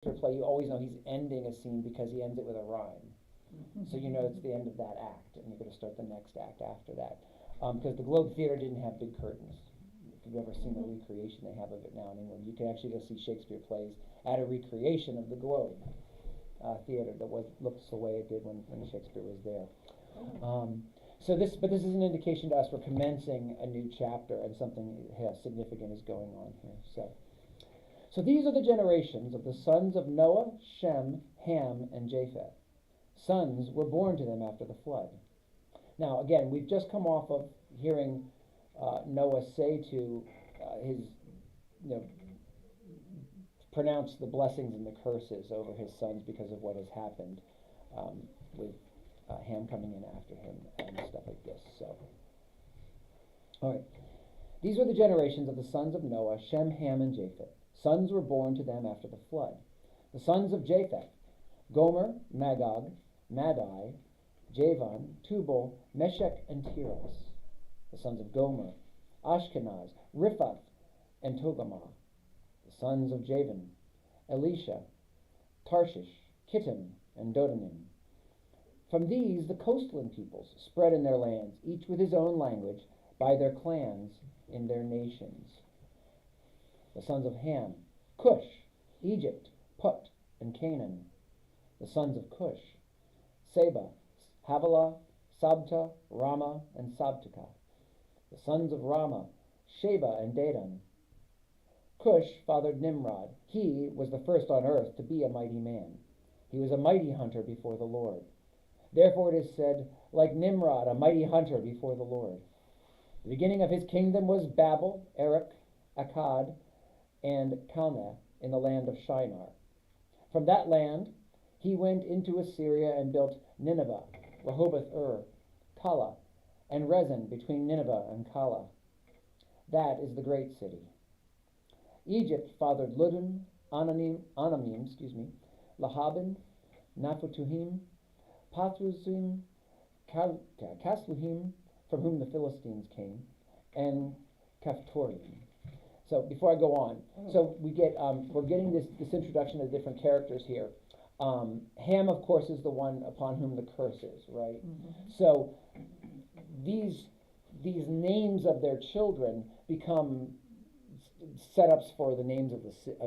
play, you always know he's ending a scene because he ends it with a rhyme. So you know it's the end of that act, and you're going to start the next act after that. Because the Globe Theatre didn't have big curtains. If you've ever seen the recreation they have of it now in England, you can actually go see Shakespeare plays at a recreation of the Globe Theatre that looks the way it did when Shakespeare was there. But this is an indication to us we're commencing a new chapter and something significant is going on here. So these are the generations of the sons of Noah, Shem, Ham, and Japheth. Sons were born to them after the flood. Now, again, we've just come off of hearing Noah say to pronounce the blessings and the curses over his sons because of what has happened with Ham coming in after him and stuff like this. So, all right. These were the generations of the sons of Noah, Shem, Ham, and Japheth. Sons were born to them after the flood. The sons of Japheth: Gomer, Magog, Madai, Javan, Tubal, Meshech, and Tiras. The sons of Gomer: Ashkenaz, Riphath, and Togarmah. The sons of Javan: Elisha, Tarshish, Kittim, and Dodanim. From these the coastland peoples spread in their lands, each with his own language, by their clans in their nations. The sons of Ham: Cush, Egypt, Put, and Canaan. The sons of Cush: Seba, Havilah, Sabta, Rama, and Sabteka. The sons of Rama: Sheba and Dedan. Cush fathered Nimrod. He was the first on earth to be a mighty man. He was a mighty hunter before the Lord. Therefore it is said, like Nimrod, a mighty hunter before the Lord. The beginning of his kingdom was Babel, Erech, Akkad, and Calneh in the land of Shinar. From that land he went into Assyria and built Nineveh, Rehoboth-ur, Calah, and Rezin between Nineveh and Calah. That is the great city. Egypt fathered Ludim, Anamim, Lahabin, Naphtahim, Pathrusim, Casluhim, from whom the Philistines came, and Caphtorim. So before I go on, so we're getting this introduction of different characters here. Ham, of course, is the one upon whom the curse is, right? So these names of their children become setups for the names of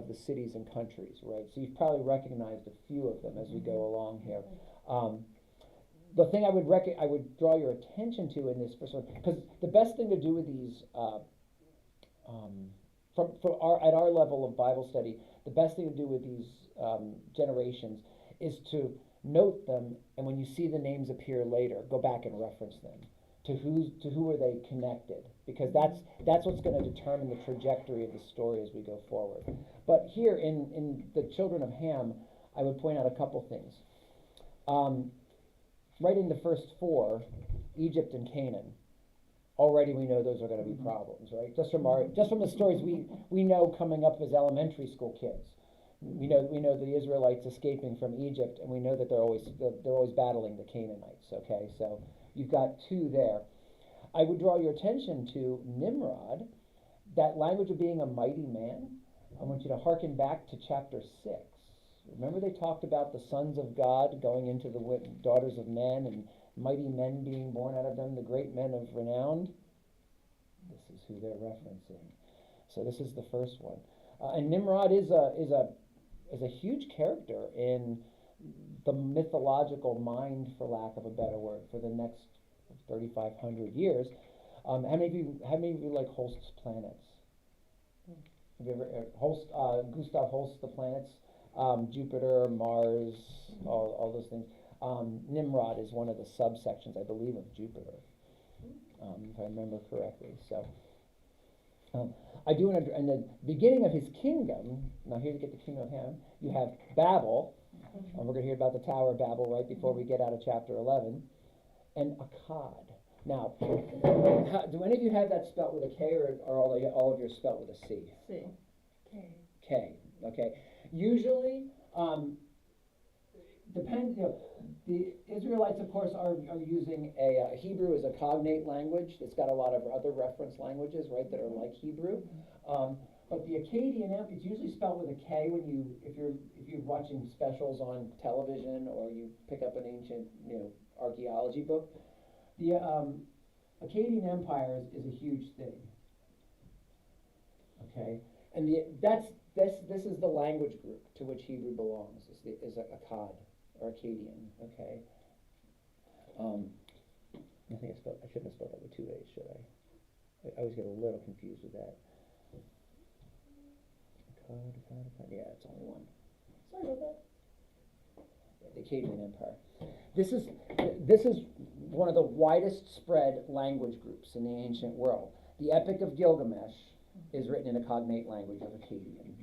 the cities and countries, right? So you've probably recognized a few of them as we go along here. The thing I would draw your attention to in this first one, because the best thing to do with these at our level of Bible study, the best thing to do with these generations is to note them, and when you see the names appear later, go back and reference them. To who are they connected? Because that's what's going to determine the trajectory of the story as we go forward. But here in the children of Ham, I would point out a couple things. Right in the first four, Egypt and Canaan. Already we know those are going to be problems, right? Just from the stories we know coming up as elementary school kids. We know the Israelites escaping from Egypt, and we know that they're always battling the Canaanites. Okay, so you've got two there. I would draw your attention to Nimrod, that language of being a mighty man. I want you to hearken back to chapter 6. Remember they talked about the sons of God going into the daughters of men and mighty men being born out of them, the great men of renown. This is who they're referencing. So this is the first one. And Nimrod is a huge character in the mythological mind, for lack of a better word, for the next 3,500 years. How many of you like Holst's planets? Have you ever Gustav Holst, the planets? Jupiter, Mars, all those things. Nimrod is one of the subsections, I believe, of Jupiter, if I remember correctly. So, I do want to, in the beginning of his kingdom, now here to get the kingdom of Ham, you have Babel, and we're going to hear about the Tower of Babel right before we get out of chapter 11, and Akkad. Now, do any of you have that spelt with a K, or are all of yours spelt with a C? C. K. K, okay. Usually, the Israelites, of course, are using Hebrew as a cognate language. It's got a lot of other reference languages, right, that are like Hebrew. But the Akkadian Empire, it's usually spelled with a K when if you're watching specials on television or you pick up an ancient, archaeology book. The Akkadian Empire is a huge thing. Okay, and this is the language group to which Hebrew belongs. Is Akkad or Akkadian. Okay. I think I shouldn't have spelled that with two A's, should I? I always get a little confused with that. Yeah, it's only one. Sorry about that. Yeah, the Akkadian Empire. This is one of the widest spread language groups in the ancient world. The Epic of Gilgamesh is written in a cognate language of Akkadian.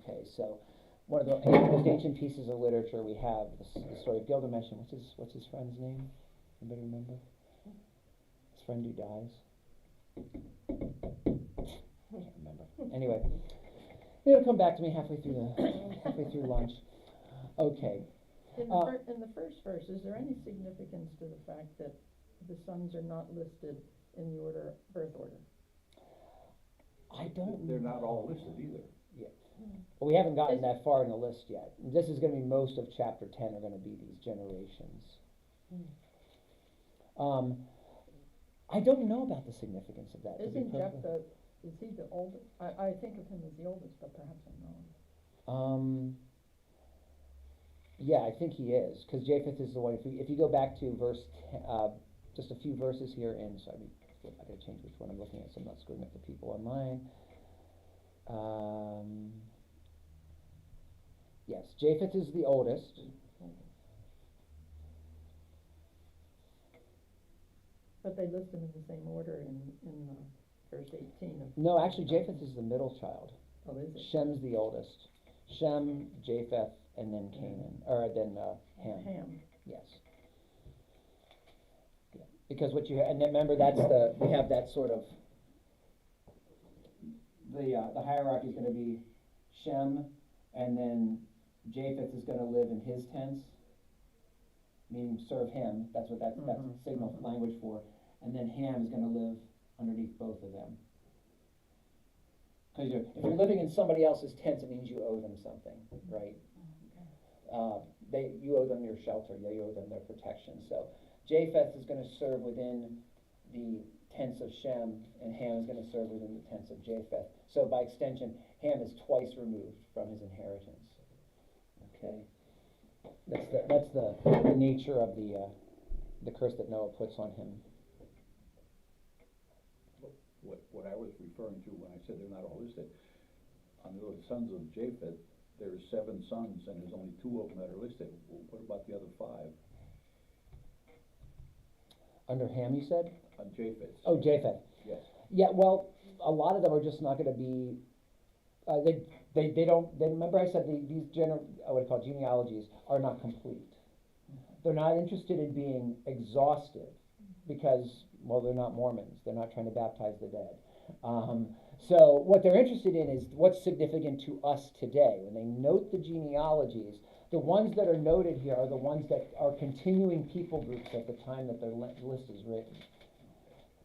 Okay, so one of the most ancient pieces of literature we have, the story of Gilgamesh, and what's his friend's name? Anybody remember? His friend who dies? I can't remember. Anyway, it'll come back to me halfway through lunch. Okay. In the first verse, is there any significance to the fact that the sons are not listed in the birth order? I don't. They're not all listed either. Yeah. Well, we haven't gotten that far in the list yet. This is going to be most of chapter 10 are going to be these generations. I don't know about the significance of that. Isn't Jephthah, is he the oldest? I think of him as the oldest, but perhaps I'm wrong. Yeah, I think he is, because Japheth is the one. If you go back to verse, just a few verses here in, sorry, I got to change which one I'm looking at, so I'm not screwing up the people online. Yes, Japheth is the oldest. But they list them in the same order in verse 18 of. No, actually, Japheth is the middle child. Oh, is it? Shem's the oldest. Shem, Japheth, and then Canaan, or then Ham. Ham. Yes. Yeah. Because what you and then remember we have that sort of the hierarchy is going to be Shem, and then Japheth is going to live in his tents, meaning serve him. That's what that's signal language for. And then Ham is going to live underneath both of them. Because if you're living in somebody else's tents, it means you owe them something, right? You owe them your shelter. You owe them their protection. So Japheth is going to serve within the tents of Shem, and Ham is going to serve within the tents of Japheth. So by extension, Ham is twice removed from his inheritance. Okay, that's the nature of the curse that Noah puts on him. What I was referring to when I said they're not all listed, on the sons of Japheth, there's 7 sons, and there's only 2 of them that are listed. What about the other 5? Under Ham, you said? On Japheth. Oh, Japheth. Yes. Yeah, well, a lot of them are just not going to be. They don't. Remember, I said these what I call genealogies are not complete. They're not interested in being exhaustive because, well, they're not Mormons. They're not trying to baptize the dead. So what they're interested in is what's significant to us today. When they note the genealogies, the ones that are noted here are the ones that are continuing people groups at the time that their list is written.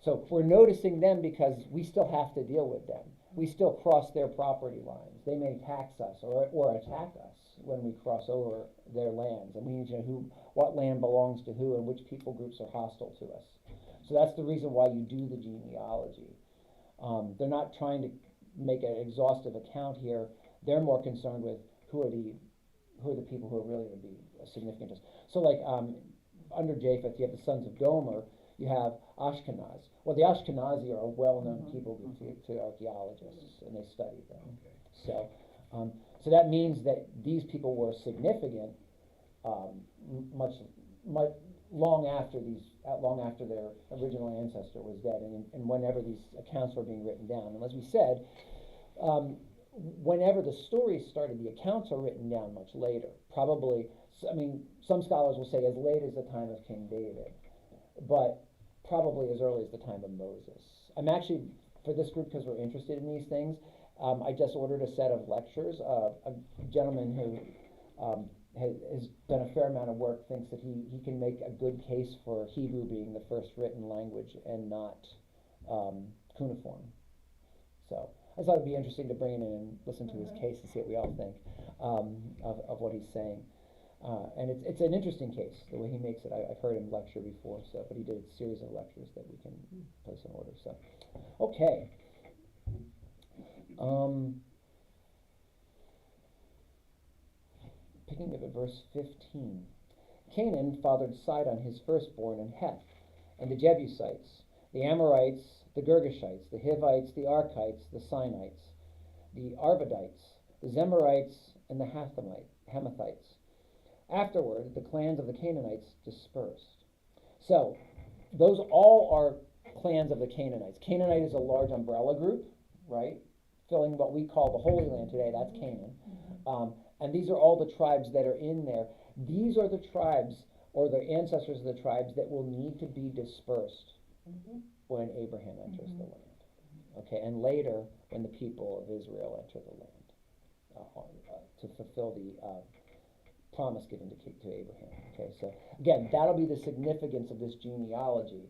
So we're noticing them because we still have to deal with them. We still cross their property lines. They may tax us or attack us when we cross over their lands, and we need to know what land belongs to who and which people groups are hostile to us. So that's the reason why you do the genealogy. They're not trying to make an exhaustive account here. They're more concerned with who are the people who are really going to be significant. So like under Japheth, you have the sons of Gomer. You have Ashkenaz. Well, the Ashkenazi are a well-known people group to archaeologists, and they study them. Okay. So that means that these people were significant much long after their original ancestor was dead, and whenever these accounts were being written down. And as we said, whenever the stories started, the accounts are written down much later. Probably, I mean, some scholars will say as late as the time of King David, but probably as early as the time of Moses. I'm actually, for this group, because we're interested in these things, I just ordered a set of lectures. A gentleman who has done a fair amount of work thinks that he can make a good case for Hebrew being the first written language and not cuneiform. So I thought it'd be interesting to bring it in and listen to his case and see what we all think of what he's saying. And it's an interesting case, the way he makes it. I've heard him lecture before, so, but he did a series of lectures that we can place in order. So, okay. Picking up at verse 15. Canaan fathered Sidon his firstborn, and Heth, and the Jebusites, the Amorites, the Girgashites, the Hivites, the Archites, the Sinites, the Arvadites, the Zemarites, and the Hamathites. Afterward, the clans of the Canaanites dispersed. So, those all are clans of the Canaanites. Canaanite is a large umbrella group, right? Filling what we call the Holy Land today, that's Canaan. And these are all the tribes that are in there. These are the tribes, or the ancestors of the tribes, that will need to be dispersed when Abraham enters the land. Okay, and later when the people of Israel enter the land to fulfill the promise given to Abraham. Okay, so again, that'll be the significance of this genealogy.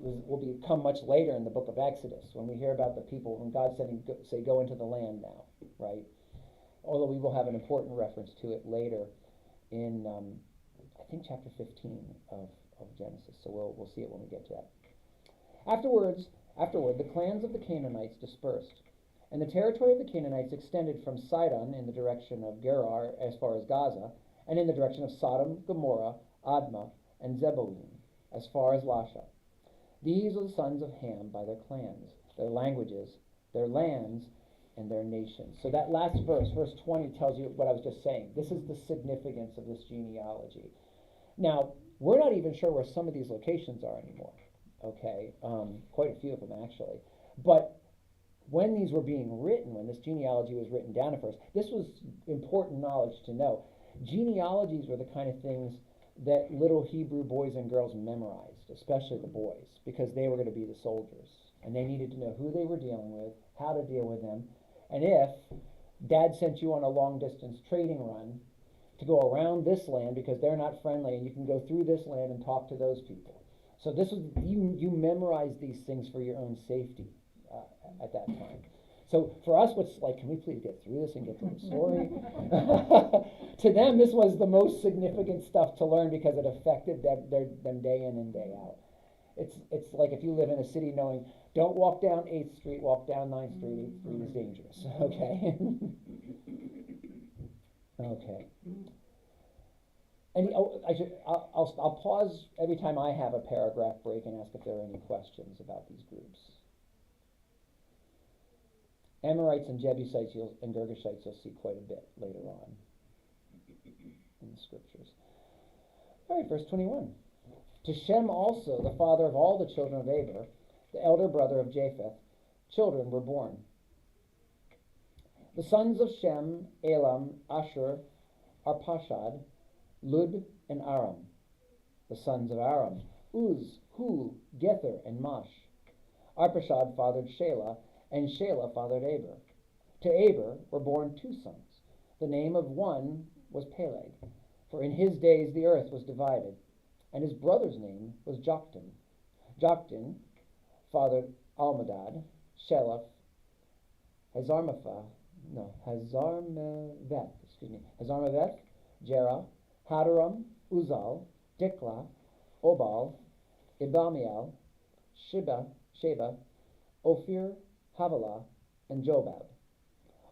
Will become much later in the book of Exodus when we hear about the people when God said, "Say, go into the land now," right? Although we will have an important reference to it later in, I think, chapter 15 of Genesis. So we'll see it when we get to that. Afterward, the clans of the Canaanites dispersed, and the territory of the Canaanites extended from Sidon in the direction of Gerar as far as Gaza, and in the direction of Sodom, Gomorrah, Admah, and Zeboim as far as Lasha. These are the sons of Ham by their clans, their languages, their lands, and their nations. So that last verse, verse 20, tells you what I was just saying. This is the significance of this genealogy. Now, we're not even sure where some of these locations are anymore. Okay, quite a few of them actually. But when these were being written, when this genealogy was written down at first, this was important knowledge to know. Genealogies were the kind of things that little Hebrew boys and girls memorized, especially the boys, because they were going to be the soldiers. And they needed to know who they were dealing with, how to deal with them, and if Dad sent you on a long-distance trading run to go around this land because they're not friendly, and you can go through this land and talk to those people. So this was you memorize these things for your own safety at that time. So for us, what's like, can we please get through this and get to the story? To them, this was the most significant stuff to learn because it affected them day in and day out. It's like if you live in a city knowing, don't walk down 8th Street, walk down 9th Street. 8th Street is dangerous. Okay. Okay. I'll pause every time I have a paragraph break and ask if there are any questions about these groups. Amorites and Jebusites and Girgashites you'll see quite a bit later on in the scriptures. All right, verse 21. To Shem also, the father of all the children of Eber, the elder brother of Japheth, children were born. The sons of Shem, Elam, Ashur, Arpachshad, Lud, and Aram. The sons of Aram, Uz, Hul, Gether, and Mash. Arpachshad fathered Shelah, and Shelah fathered Eber. To Eber were born two sons. The name of one was Peleg, for in his days the earth was divided, and his brother's name was Joktan. Joktan fathered Almadad, Sheleph, Hazarmaveth, Jerah, Hadaram, Uzal, Diklah, Obal, Ibamiel, Sheba, Ophir, Havilah, and Jobab.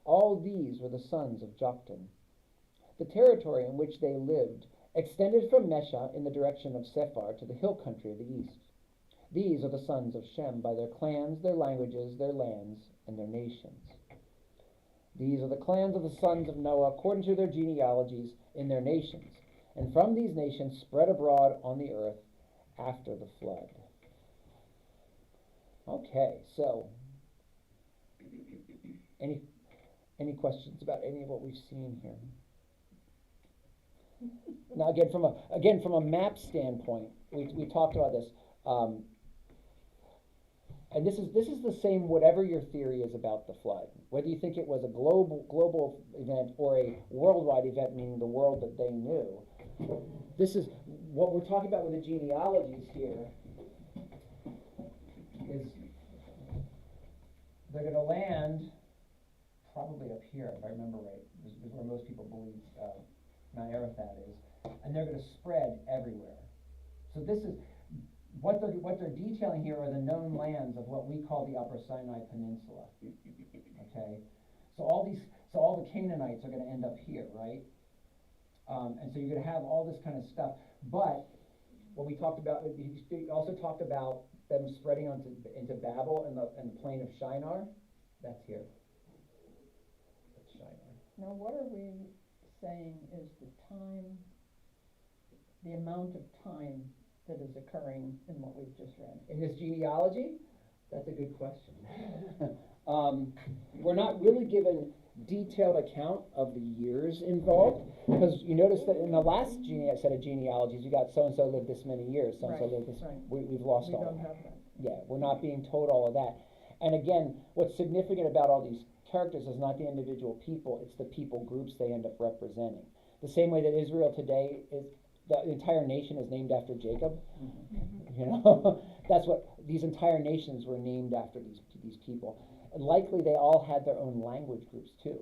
All these were the sons of Joktan. The territory in which they lived extended from Mesha in the direction of Sephar to the hill country of the east. These are the sons of Shem by their clans, their languages, their lands, and their nations. These are the clans of the sons of Noah according to their genealogies in their nations, and from these nations spread abroad on the earth after the flood. Okay, so any questions about any of what we've seen here? Now, again, from a map standpoint, we talked about this, and this is the same. Whatever your theory is about the flood, whether you think it was a global event or a worldwide event, meaning the world that they knew, this is what we're talking about with the genealogies here. they're gonna land probably up here, if I remember right, is where most people believe, Mount Arafat is, and they're gonna spread everywhere. So this is, what they're detailing here are the known lands of what we call the Upper Sinai Peninsula, okay? So all the Canaanites are gonna end up here, right? And so you're gonna have all this kind of stuff, but what we talked about, he also talked about them spreading into Babel and the plain of Shinar. That's here. That's Shinar. Now, what are we saying is the amount of time that is occurring in what we've just read? In this genealogy, that's a good question. We're not really given detailed account of the years involved, because you notice that in the last set of genealogies, you got so-and-so lived this many years, so-and-so Right, lived this, right. we've lost We all don't that. have that. Yeah, we're not being told all of that. And again, what's significant about all these characters is not the individual people, it's the people groups they end up representing. The same way that Israel today is, the entire nation is named after Jacob. You know, that's what these entire nations were named after, these people. And likely they all had their own language groups too.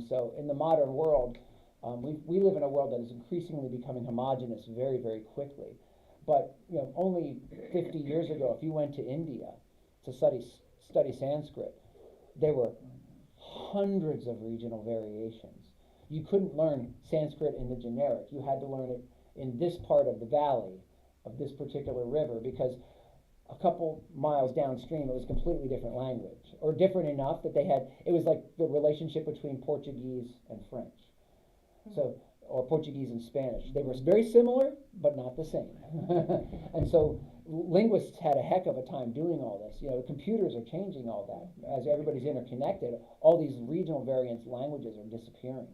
So in the modern world, we live in a world that is increasingly becoming homogenous very, very quickly. But you know, only 50 years ago, if you went to India to study Sanskrit, there were hundreds of regional variations. You couldn't learn Sanskrit in the generic. You had to learn it in this part of the valley of this particular river, because a couple miles downstream it was a completely different language, or different enough that it was like the relationship between Portuguese and French. So, or Portuguese and Spanish. They were very similar, but not the same. And so linguists had a heck of a time doing all this. You know, computers are changing all that. As everybody's interconnected, all these regional variant languages are disappearing.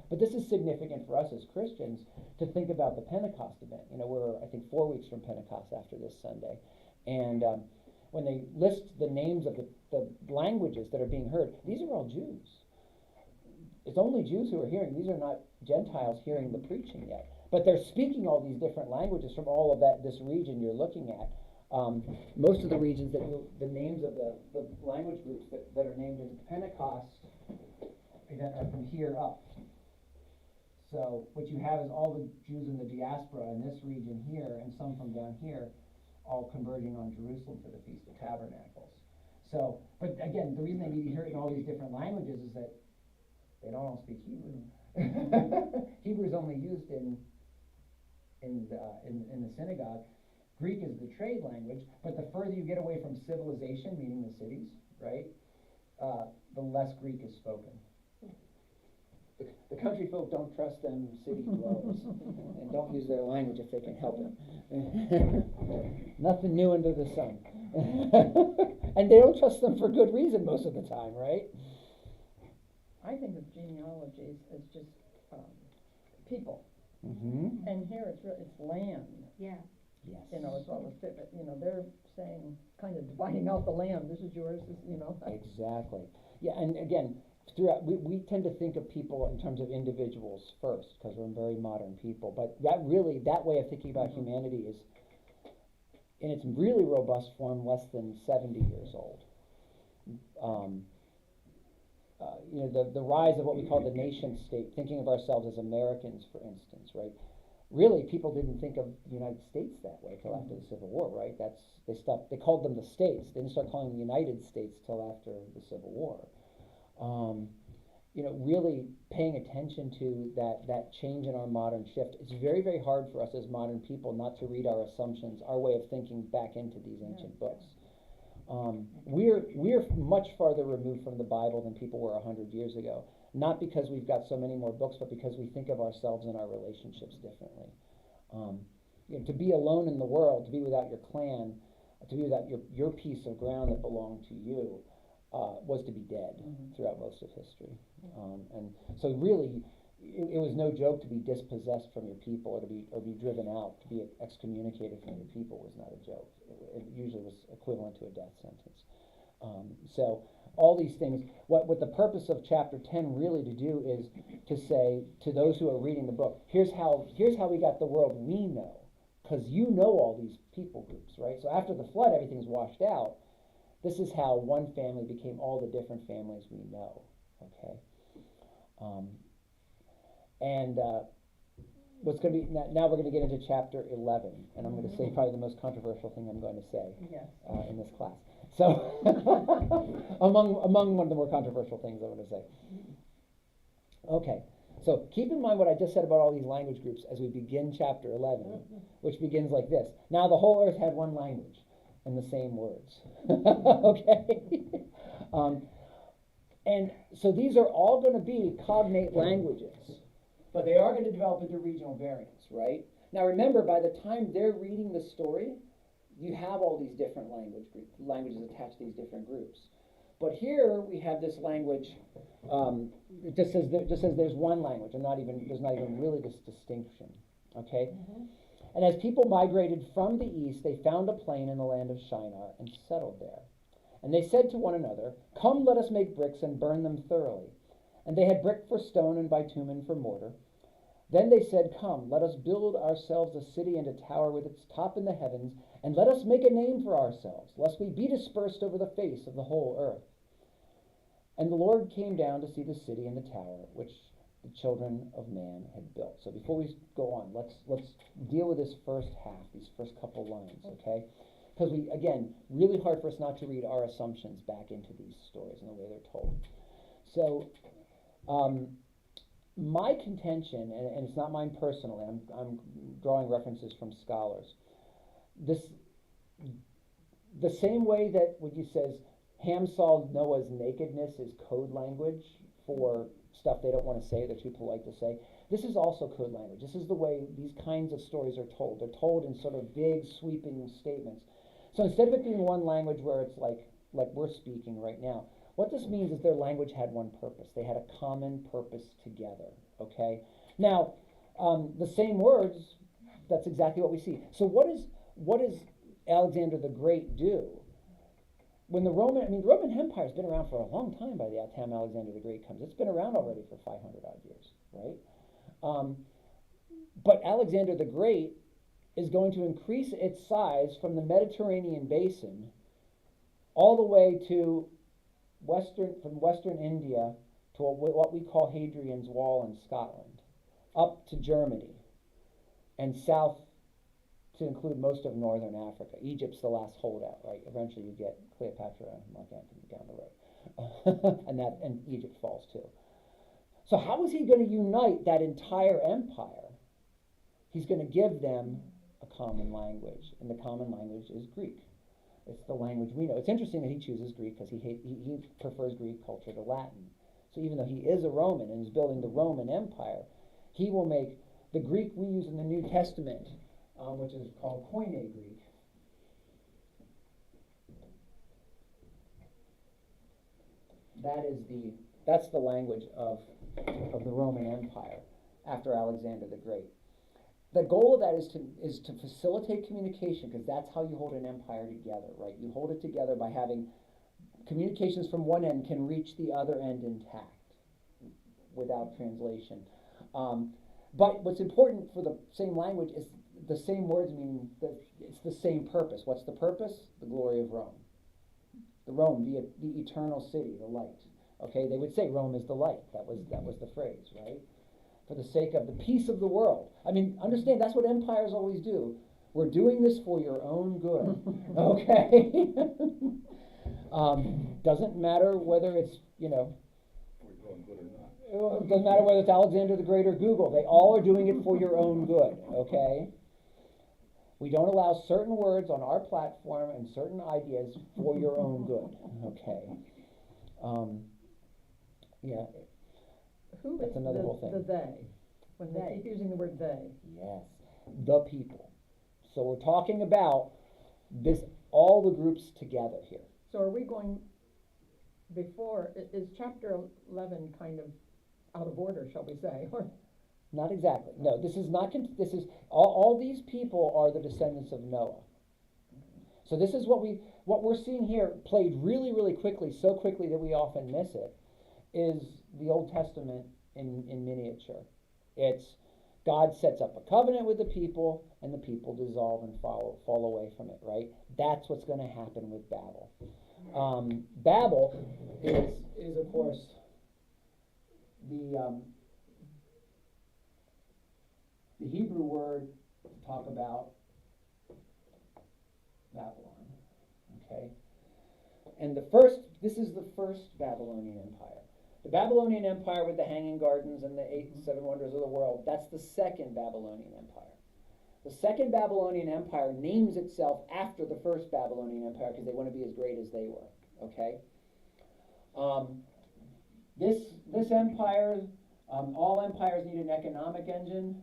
But this is significant for us as Christians to think about the Pentecost event. You know, we're, I think, 4 weeks from Pentecost after this Sunday. And when they list the names of the languages that are being heard, these are all Jews. It's only Jews who are hearing. These are not Gentiles hearing the preaching yet. But they're speaking all these different languages from all of this region you're looking at. Most of the regions the names of the language groups that are named in Pentecost event are from here up. So what you have is all the Jews in the diaspora in this region here, and some from down here, all converging on Jerusalem for the Feast of Tabernacles. So, but again, the reason they need to hear it in all these different languages is that they don't all speak Hebrew. Hebrew is only used in the synagogue. Greek is the trade language, but the further you get away from civilization, meaning the cities, right, the less Greek is spoken. The country folk don't trust them city dwellers and don't use their language if they can help it. Nothing new under the sun. And they don't trust them for good reason most of the time, right? I think of genealogies as just people. Mm-hmm. And here it's land. Yeah. Yes. You know, as well as, you know, they're saying, kind of dividing out the land. This is yours, this, you know. Exactly. Yeah, and again, throughout, we tend to think of people in terms of individuals first, because we're very modern people. But that way of thinking about humanity is, in its really robust form, less than 70 years old. You know, the rise of what we call the nation state, thinking of ourselves as Americans, for instance, right? Really, people didn't think of the United States that way till after the Civil War, right? They called them the states. They didn't start calling them the United States till after the Civil War. You know, really paying attention to that change in our modern shift. It's very, very hard for us as modern people not to read our assumptions, our way of thinking back into these ancient books. We're much farther removed from the Bible than people were 100 years ago. Not because we've got so many more books, but because we think of ourselves and our relationships differently. You know, to be alone in the world, to be without your clan, to be without your piece of ground that belonged to you, was to be dead throughout most of history. And so really, it was no joke to be dispossessed from your people, or be driven out, to be excommunicated from your people was not a joke. It usually was equivalent to a death sentence. So all these things, what the purpose of chapter 10 really to do is to say to those who are reading the book, here's how we got the world we know, because you know all these people groups, right? So after the flood, everything's washed out. This is how one family became all the different families we know, okay? And what's going to be, now we're going to get into chapter 11, and I'm going to say probably the most controversial thing I'm going to say Yes. in this class. So, among one of the more controversial things I'm going to say. Okay, so keep in mind what I just said about all these language groups as we begin chapter 11, which begins like this. Now the whole earth had one language and the same words. Okay? And so these are all going to be cognate languages, but they are going to develop into regional variants, right? Now remember, by the time they're reading the story, you have all these different languages attached to these different groups. But here we have this language. It just says there's one language, and there's not even really this distinction. Okay. And as people migrated from the east, they found a plain in the land of Shinar and settled there. And they said to one another, "Come, let us make bricks and burn them thoroughly." And they had brick for stone and bitumen for mortar. Then they said, "Come, let us build ourselves a city and a tower with its top in the heavens, and let us make a name for ourselves, lest we be dispersed over the face of the whole earth." And the Lord came down to see the city and the tower which the children of man had built. So before we go on, let's deal with this first half, these first couple lines, okay? Because really hard for us not to read our assumptions back into these stories and the way they're told. So, my contention, and it's not mine personally, I'm drawing references from scholars. The same way that when he says Ham saw Noah's nakedness is code language for stuff they don't want to say, they're too polite to say. This is also code language. This is the way these kinds of stories are told. They're told in sort of big, sweeping statements. So instead of it being one language where it's like we're speaking right now, what this means is their language had one purpose. They had a common purpose together, okay? Now, the same words, that's exactly what we see. So what does Alexander the Great do? When the Roman Empire's been around for a long time by the time Alexander the Great comes. It's been around already for 500 odd years, right? But Alexander the Great is going to increase its size from the Mediterranean basin all the way to western India to what we call Hadrian's Wall in Scotland, up to Germany, and south to include most of northern Africa. Egypt's the last holdout, right? Eventually you get Cleopatra and Mark Antony down the road. and Egypt falls too. So how is he going to unite that entire empire? He's going to give them a common language, and the common language is Greek. It's the language we know. It's interesting that he chooses Greek because he prefers Greek culture to Latin. So even though he is a Roman and is building the Roman Empire, he will make the Greek we use in the New Testament, which is called Koine Greek. That's the language of the Roman Empire after Alexander the Great. The goal of that is to facilitate communication, because that's how you hold an empire together, right? You hold it together by having communications from one end can reach the other end intact without translation. But what's important for the same language is the same words meaning that it's the same purpose. What's the purpose? The glory of Rome. The Rome, the eternal city, the light. Okay, they would say Rome is the light. That was the phrase, right? For the sake of the peace of the world. I mean, understand, that's what empires always do. We're doing this for your own good. Okay? Doesn't matter whether it's, We're doing good or not. it doesn't matter whether it's Alexander the Great or Google. They all are doing it for your own good, okay? We don't allow certain words on our platform and certain ideas for your own good, okay? Yeah. Who That's is another whole thing. the they? When they keep using the word they. Yes, the people. So we're talking about this, all the groups together here. So are we going is chapter 11 kind of out of order, shall we say? Or Not exactly. No, this is not. This is all these people are the descendants of Noah. So this is what we're seeing here played really, really quickly, so quickly that we often miss it. Is the Old Testament in miniature. It's God sets up a covenant with the people, and the people dissolve and fall away from it, right? That's what's going to happen with Babel. Babel is of course the Hebrew word to talk about Babylon, okay? And this is the first Babylonian Empire. The Babylonian Empire with the Hanging Gardens and the seven wonders of the world, that's the second Babylonian Empire. The second Babylonian Empire names itself after the first Babylonian Empire because they want to be as great as they were, okay? This empire, all empires need an economic engine.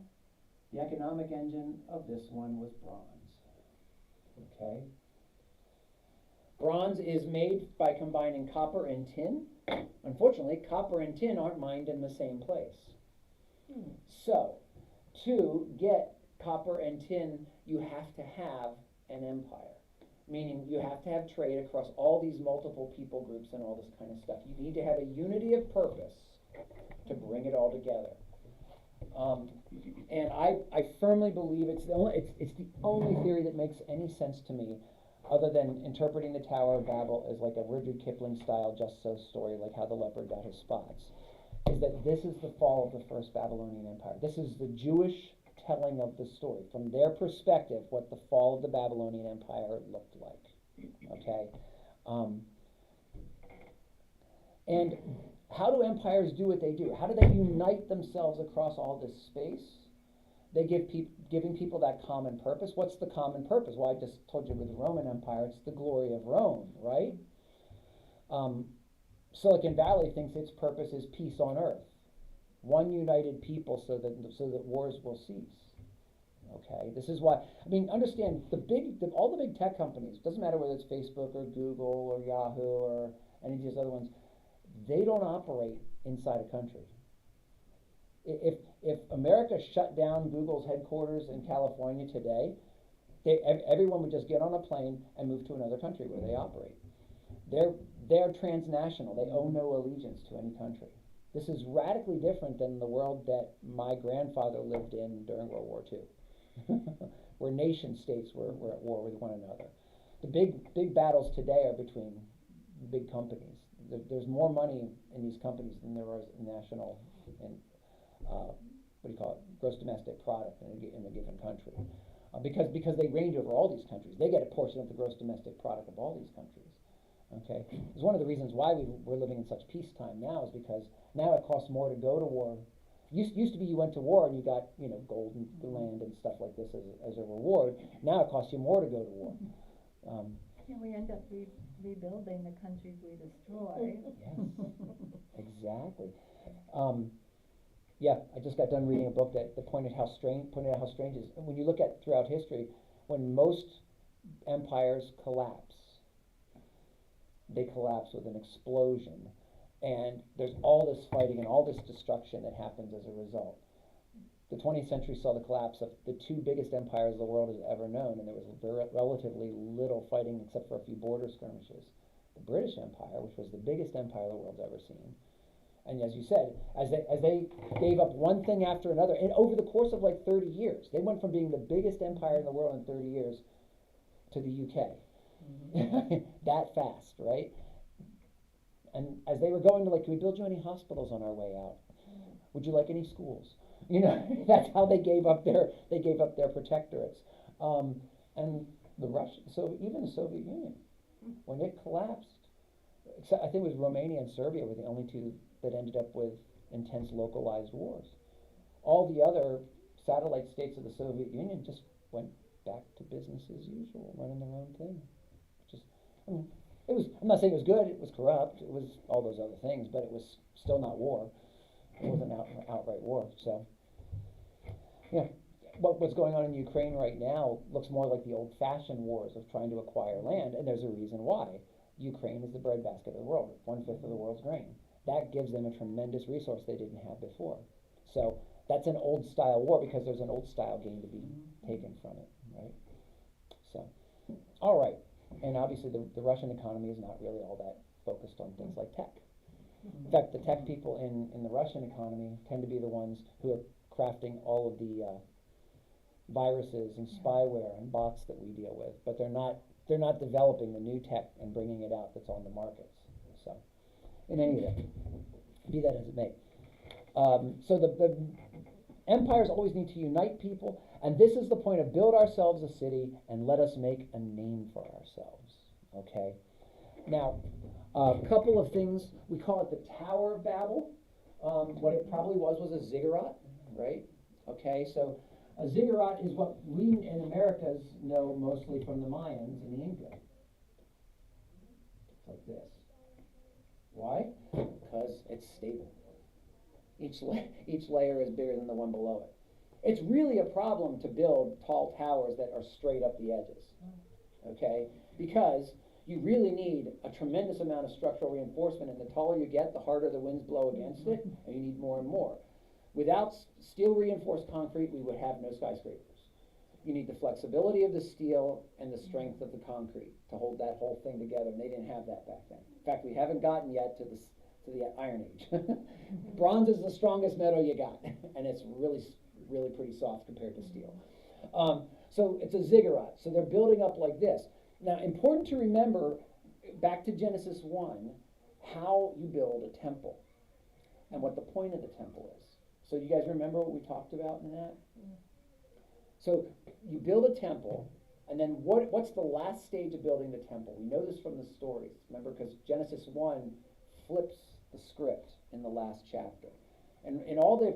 The economic engine of this one was bronze, okay? Bronze is made by combining copper and tin. Unfortunately, copper and tin aren't mined in the same place. So, to get copper and tin, you have to have an empire. Meaning you have to have trade across all these multiple people groups and all this kind of stuff. You need to have a unity of purpose to bring it all together. And I firmly believe it's the only theory that makes any sense to me, other than interpreting the Tower of Babel as like a Rudyard Kipling style Just So story, like how the leopard got his spots, is that this is the fall of the first Babylonian Empire. This is the Jewish telling of the story. From their perspective, what the fall of the Babylonian Empire looked like. Okay? And how do empires do what they do? How do they unite themselves across all this space? They giving people that common purpose. What's the common purpose? Well, I just told you with the Roman Empire, it's the glory of Rome, right? Silicon Valley thinks its purpose is peace on earth. One united people so that wars will cease. Okay, this is why, I mean, understand, all the big tech companies, doesn't matter whether it's Facebook or Google or Yahoo or any of these other ones, they don't operate inside a country. If America shut down Google's headquarters in California today, everyone would just get on a plane and move to another country where they operate. They're transnational. They owe no allegiance to any country. This is radically different than the world that my grandfather lived in during World War II, where nation states were at war with one another. The big battles today are between big companies. There's more money in these companies than there was national and gross domestic product in a given country, because they range over all these countries. They get a portion of the gross domestic product of all these countries. Okay, it's one of the reasons why we're living in such peacetime now, is because now it costs more to go to war. Used to be you went to war and you got gold and land and stuff like this as a reward. Now it costs you more to go to war. And we end up rebuilding the countries we destroy. Yes, exactly. Yeah, I just got done reading a book that pointed out how strange it is. And when you look at throughout history, when most empires collapse, they collapse with an explosion, and there's all this fighting and all this destruction that happens as a result. The 20th century saw the collapse of the two biggest empires the world has ever known, and there was relatively little fighting except for a few border skirmishes. The British Empire, which was the biggest empire the world's ever seen, and as you said, as they gave up one thing after another, and over the course of like 30 years, they went from being the biggest empire in the world in 30 years to the UK. That fast, right? And as they were going to can we build you any hospitals on our way out? Would you like any schools? That's how they gave up their protectorates. And the Russians, so even the Soviet Union, when it collapsed, except I think it was Romania and Serbia were the only two that ended up with intense localized wars. All the other satellite states of the Soviet Union just went back to business as usual, running their own thing. I'm not saying it was good, it was corrupt, it was all those other things, but it was still not war. It wasn't outright war. So, yeah, what's going on in Ukraine right now looks more like the old-fashioned wars of trying to acquire land, and there's a reason why. Ukraine is the breadbasket of the world, 1/5 of the world's grain. That gives them a tremendous resource they didn't have before. So that's an old-style war because there's an old-style gain to be taken from it, right? So, all right. And obviously the Russian economy is not really all that focused on things like tech. In fact, the tech people in the Russian economy tend to be the ones who are crafting all of the viruses and spyware and bots that we deal with, but they're not developing the new tech and bringing it out that's on the markets. So, in any event, be that as it may. So the empires always need to unite people, and this is the point of build ourselves a city and let us make a name for ourselves. Okay? Now, a couple of things. We call it the Tower of Babel. What it probably was a ziggurat, right? Okay, so a ziggurat is what we in Americas know mostly from the Mayans and the Inca. It's like this. Why? Because it's stable. Each layer is bigger than the one below it. It's really a problem to build tall towers that are straight up the edges, okay? Because you really need a tremendous amount of structural reinforcement, and the taller you get, the harder the winds blow against it, and you need more and more. Without steel reinforced concrete, we would have no skyscrapers. You need the flexibility of the steel and the strength of the concrete to hold that whole thing together, and they didn't have that back then. In fact, we haven't gotten yet to the Iron Age. Bronze is the strongest metal you got, and it's really pretty soft compared to steel. So it's a ziggurat. So they're building up like this. Now, important to remember, back to Genesis 1, how you build a temple and what the point of the temple is. So you guys remember what we talked about in that? Yeah. So you build a temple, and then what's the last stage of building the temple? We know this from the stories. Remember, because Genesis 1 flips the script in the last chapter. And in all the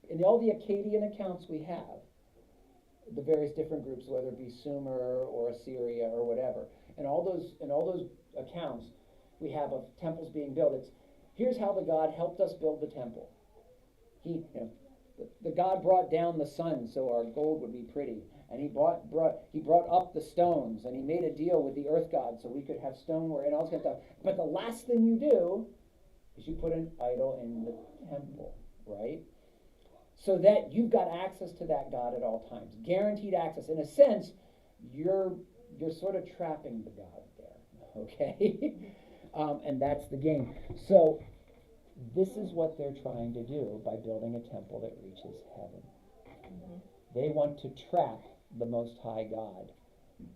Akkadian accounts we have, the various different groups, whether it be Sumer or Assyria or whatever, in all those accounts, we have of temples being built. Here's how the God helped us build the temple. The God brought down the sun so our gold would be pretty, and he brought up the stones, and he made a deal with the earth god so we could have stoneware and all this kind of stuff. But the last thing you do is you put an idol in the temple, right? So that you've got access to that God at all times, guaranteed access. In a sense, you're sort of trapping the God there, okay? And that's the game. So this is what they're trying to do by building a temple that reaches heaven. Mm-hmm. They want to trap the Most High God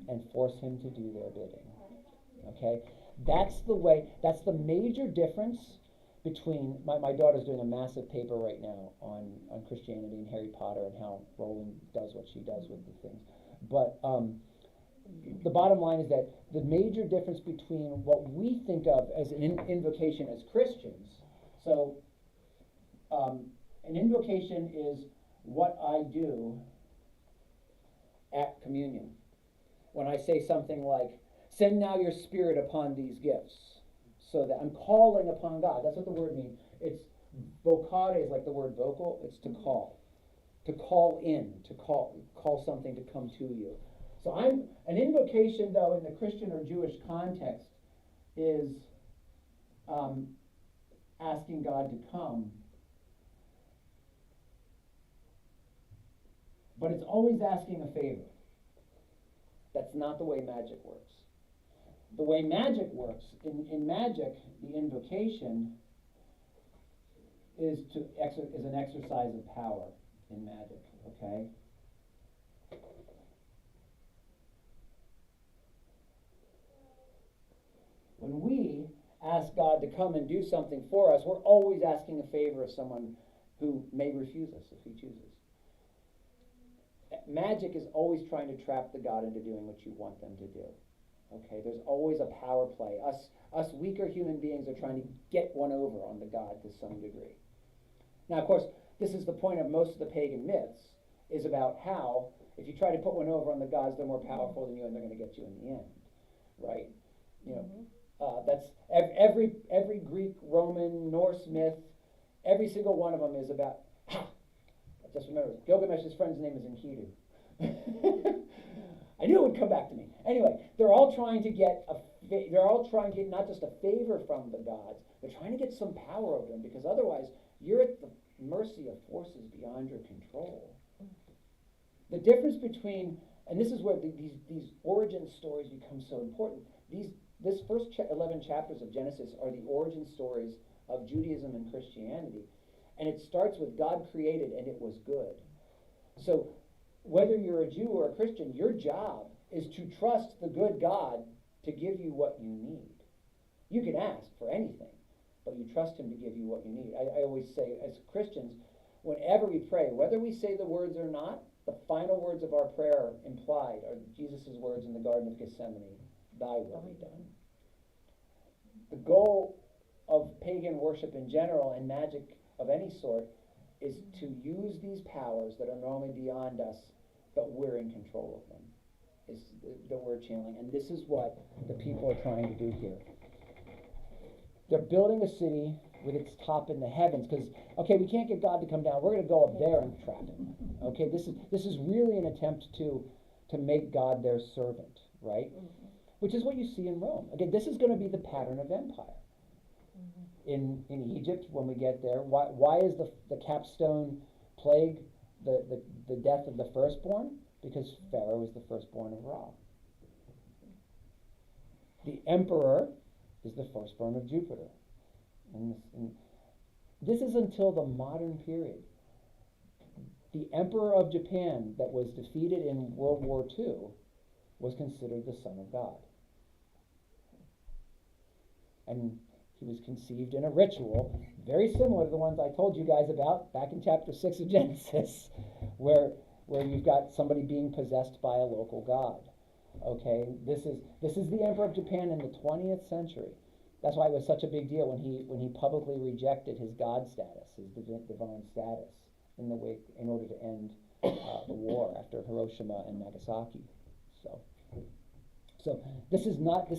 and force him to do their bidding. Okay? That's the major difference between, my daughter's doing a massive paper right now on Christianity and Harry Potter and how Rowling does what she does with the things. But the bottom line is that the major difference between what we think of as an invocation as Christians, so an invocation is what I do at communion. When I say something like, send now your spirit upon these gifts, so that I'm calling upon God. That's what the word means. It's vocare is like the word vocal. It's to call in, to call something to come to you. So an invocation, though, in the Christian or Jewish context is asking God to come. But it's always asking a favor. That's not the way magic works. The way magic works, in magic, the invocation is an exercise of power in magic, okay? When we ask God to come and do something for us, we're always asking a favor of someone who may refuse us if he chooses. Magic is always trying to trap the God into doing what you want them to do. Okay, there's always a power play. Us weaker human beings are trying to get one over on the God to some degree. Now, of course, this is the point of most of the pagan myths, is about how if you try to put one over on the gods, they're more powerful than you and they're going to get you in the end, right? You know, that's every Greek, Roman, Norse myth. Every single one of them is about. Just remember, Gilgamesh's friend's name is Enkidu. I knew it would come back to me. Anyway, they're all trying to get not just a favor from the gods, they're trying to get some power over them, because otherwise you're at the mercy of forces beyond your control. The difference between, and this is where these origin stories become so important. This first 11 chapters of Genesis are the origin stories of Judaism and Christianity. And it starts with God created and it was good. So whether you're a Jew or a Christian, your job is to trust the good God to give you what you need. You can ask for anything, but you trust him to give you what you need. I always say, as Christians, whenever we pray, whether we say the words or not, the final words of our prayer implied are Jesus' words in the Garden of Gethsemane, thy will be done. The goal of pagan worship in general and magic of any sort is to use these powers that are normally beyond us, but we're in control of them, is the word channeling. And this is what the people are trying to do here. They're building a city with its top in the heavens because, okay, we can't get God to come down. We're going to go up there and trap him. Okay, this is really an attempt to make God their servant, right? Which is what you see in Rome. Again, this is going to be the pattern of empire. In Egypt, when we get there, why is the capstone plague the death of the firstborn? Because Pharaoh is the firstborn of Ra. The emperor is the firstborn of Jupiter. And this is until the modern period. The emperor of Japan that was defeated in World War II was considered the son of God. And he was conceived in a ritual very similar to the ones I told you guys about back in chapter 6 of Genesis, where you've got somebody being possessed by a local god. Okay, this is the emperor of Japan in the 20th century. That's why it was such a big deal when he publicly rejected his god status, his divine status, in order to end the war after Hiroshima and Nagasaki. So this is not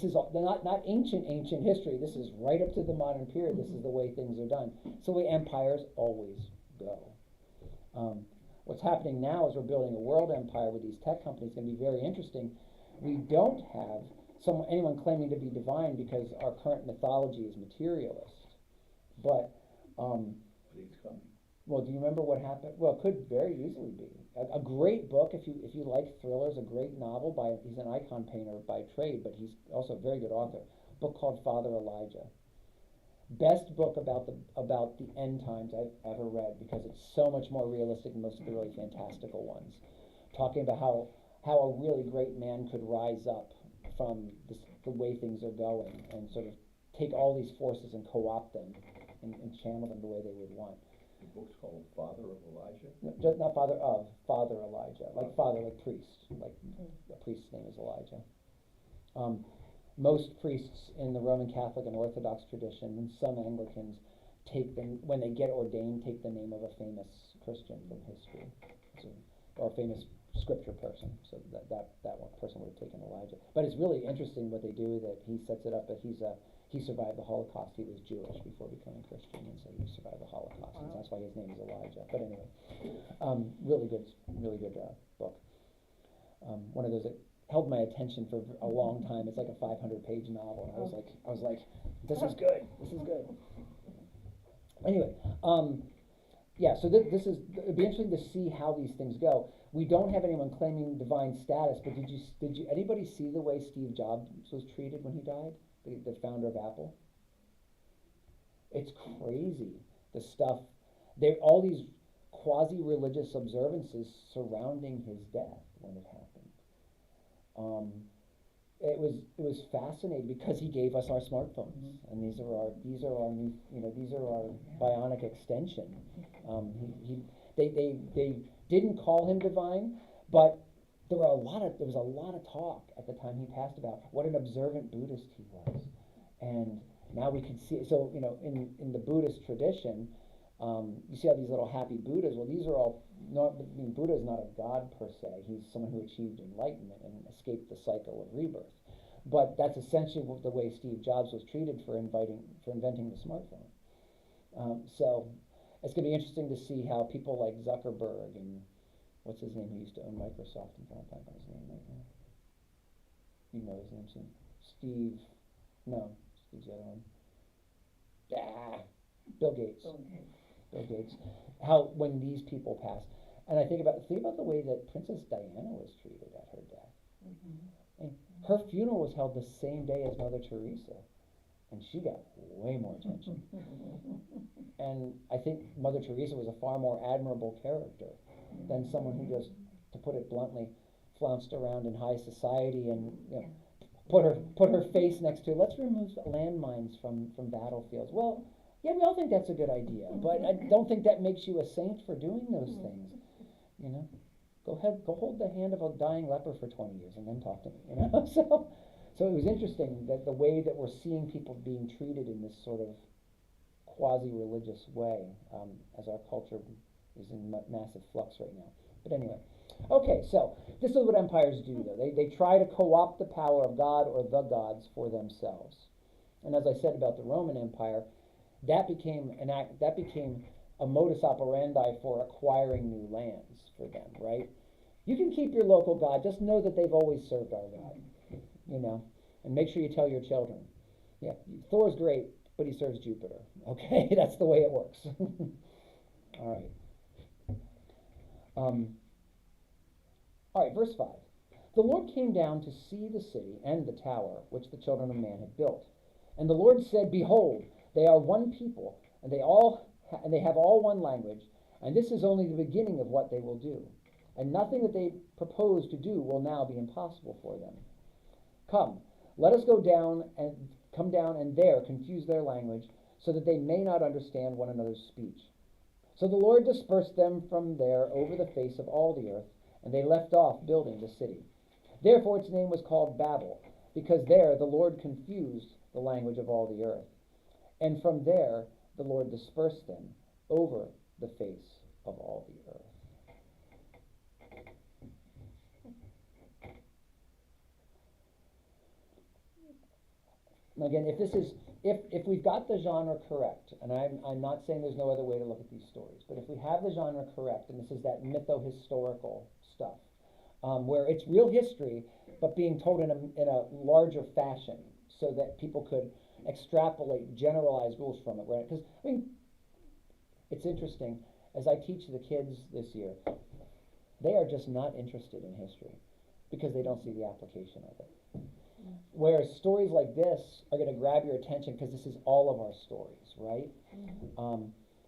ancient history. This is right up to the modern period. This is the way things are done. It's the way empires always go. What's happening now is we're building a world empire with these tech companies. It's going to be very interesting. We don't have anyone claiming to be divine because our current mythology is materialist. But It's coming. well, do you remember what happened? Well, it could very easily be. A great book, if you like thrillers, a great novel he's an icon painter by trade, but he's also a very good author. A book called Father Elijah. Best book about the end times I've ever read because it's so much more realistic than most of the really fantastical ones. Talking about how a really great man could rise up from the way things are going and sort of take all these forces and co-opt them and channel them the way they would want. The book's called Father of Elijah? No, just not Father of, Father Elijah. Like father, like priest. Like a priest's name is Elijah. Most priests in the Roman Catholic and Orthodox tradition, and some Anglicans, when they get ordained, take the name of a famous Christian from history. Or a famous scripture person. So that one person would have taken Elijah. But it's really interesting what they do, that he sets it up that he survived the Holocaust. He was Jewish before becoming Christian, and so he survived the Holocaust. And that's why his name is Elijah. But anyway, really good book. One of those that held my attention for a long time. It's like a 500-page novel. And I was like, this is good. Anyway, yeah. So it'd be interesting to see how these things go. We don't have anyone claiming divine status, but did you anybody see the way Steve Jobs was treated when he died? The founder of Apple. It's crazy, the stuff. All these quasi-religious observances surrounding his death when it happened. It was fascinating because he gave us our smartphones, and these are our new, these are our bionic extension. They didn't call him divine, but there was a lot of talk at the time he passed about what an observant Buddhist he was, and now we can see. So in the Buddhist tradition, you see all these little happy Buddhas. Well, these are all. Buddha is not a god per se. He's someone who achieved enlightenment and escaped the cycle of rebirth. But that's essentially the way Steve Jobs was treated for inventing the smartphone. So it's going to be interesting to see how people like Zuckerberg and what's his name? He used to own Microsoft. I'm trying to find his name right now. You know his name soon. Steve's the other one. Bill Gates. Bill Gates. How when these people pass, and I think about the way that Princess Diana was treated at her death. And her funeral was held the same day as Mother Teresa, and she got way more attention. And I think Mother Teresa was a far more admirable character than someone who just, to put it bluntly, flounced around in high society and, you know, put her face next to, let's remove landmines from battlefields. Well, yeah, we all think that's a good idea, but I don't think that makes you a saint for doing those things. You know, go ahead, go hold the hand of a dying leper for 20 years and then talk to me. You know, so it was interesting that the way that we're seeing people being treated in this sort of quasi-religious way, as our culture is in massive flux right now. But anyway. Okay, so this is what empires do, though. They try to co-opt the power of God or the gods for themselves. And as I said about the Roman Empire, that became a modus operandi for acquiring new lands for them, right? You can keep your local god, just know that they've always served our God, you know, and make sure you tell your children. Yeah, Thor's great, but he serves Jupiter. Okay, that's the way it works. All right. All right, verse 5. The Lord came down to see the city and the tower which the children of man had built. And the Lord said, Behold, they are one people, and they have all one language, and this is only the beginning of what they will do. And nothing that they propose to do will now be impossible for them. Come, let us come down and there confuse their language, so that they may not understand one another's speech. So the Lord dispersed them from there over the face of all the earth, and they left off building the city. Therefore its name was called Babel, because there the Lord confused the language of all the earth. And from there the Lord dispersed them over the face of all the earth. Again, if we've got the genre correct, and I'm not saying there's no other way to look at these stories, but if we have the genre correct, and this is that mytho-historical stuff, where it's real history, but being told in a larger fashion, so that people could extrapolate generalized rules from it, right? Because, I mean, it's interesting, as I teach the kids this year, they are just not interested in history, because they don't see the application of it. Whereas stories like this are going to grab your attention because this is all of our stories, right?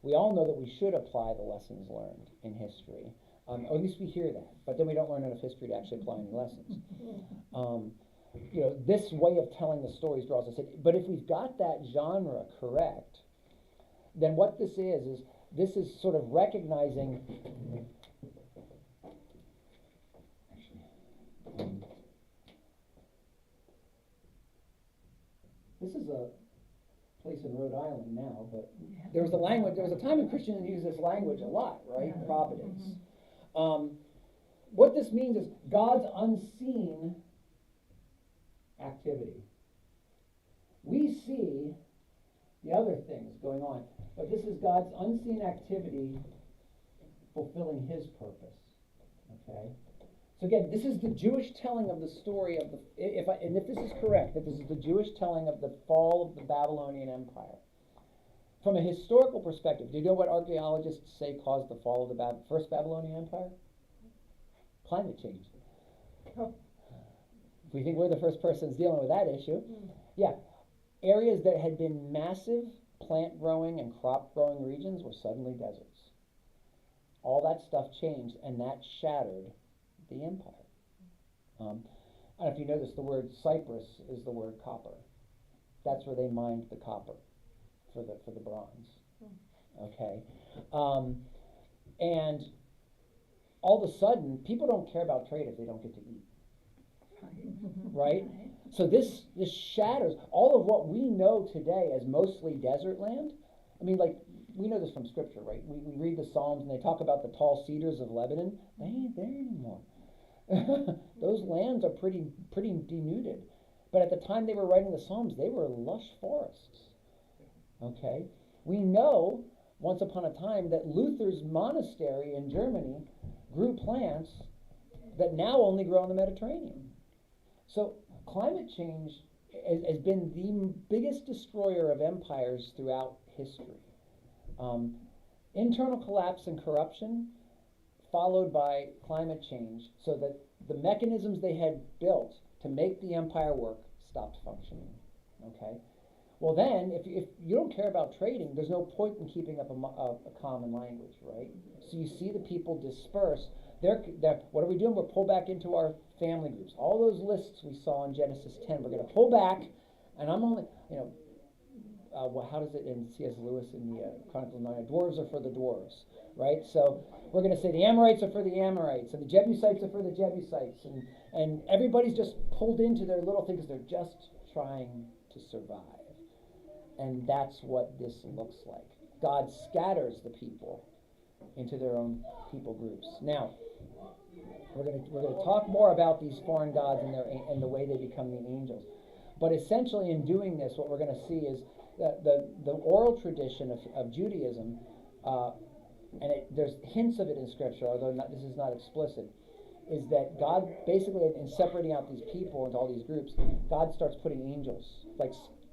We all know that we should apply the lessons learned in history, or at least we hear that, but then we don't learn enough history to actually apply any lessons. You know, this way of telling the stories draws us in. But if we've got that genre correct, then what this is sort of recognizing. This is a place in Rhode Island now, but there was a time in Christianity used this language a lot, right? Yeah. Providence. What this means is God's unseen activity. We see the other things going on, but this is God's unseen activity fulfilling his purpose. Okay? So again, this is the Jewish telling of the story of if this is correct, that this is the Jewish telling of the fall of the Babylonian Empire. From a historical perspective, do you know what archaeologists say caused the fall of the first Babylonian Empire? Climate change. If we think we're the first persons dealing with that issue, yeah, areas that had been massive plant growing and crop growing regions were suddenly deserts. All that stuff changed, and that shattered the empire. I don't know if you know this, the word Cyprus is the word copper. That's where they mined the copper for the bronze. Okay, and all of a sudden, people don't care about trade if they don't get to eat. Right? So this shatters all of what we know today as mostly desert land. I mean, like, we know this from Scripture, right? We read the Psalms and they talk about the tall cedars of Lebanon. They ain't there anymore. Those lands are pretty denuded. But at the time they were writing the Psalms, they were lush forests. Okay? We know, once upon a time, that Luther's monastery in Germany grew plants that now only grow in the Mediterranean. So climate change has been the biggest destroyer of empires throughout history. Internal collapse and corruption followed by climate change, so that the mechanisms they had built to make the empire work stopped functioning. Okay? Well, then, if you don't care about trading, there's no point in keeping up a common language, right? So you see the people disperse. What are we doing? We're pulled back into our family groups. All those lists we saw in Genesis 10, we're going to pull back, and I'm only, how does it in C.S. Lewis in the Chronicles of Narnia? Dwarves are for the dwarves, right? So we're going to say the Amorites are for the Amorites, and the Jebusites are for the Jebusites, and everybody's just pulled into their little thing because they're just trying to survive. And that's what this looks like. God scatters the people into their own people groups. Now, we're going to talk more about these foreign gods and the way they become the angels. But essentially, in doing this, what we're going to see is that the oral tradition of Judaism, and there's hints of it in Scripture, although this is not explicit, is that God basically, in separating out these people into all these groups, God starts putting angels.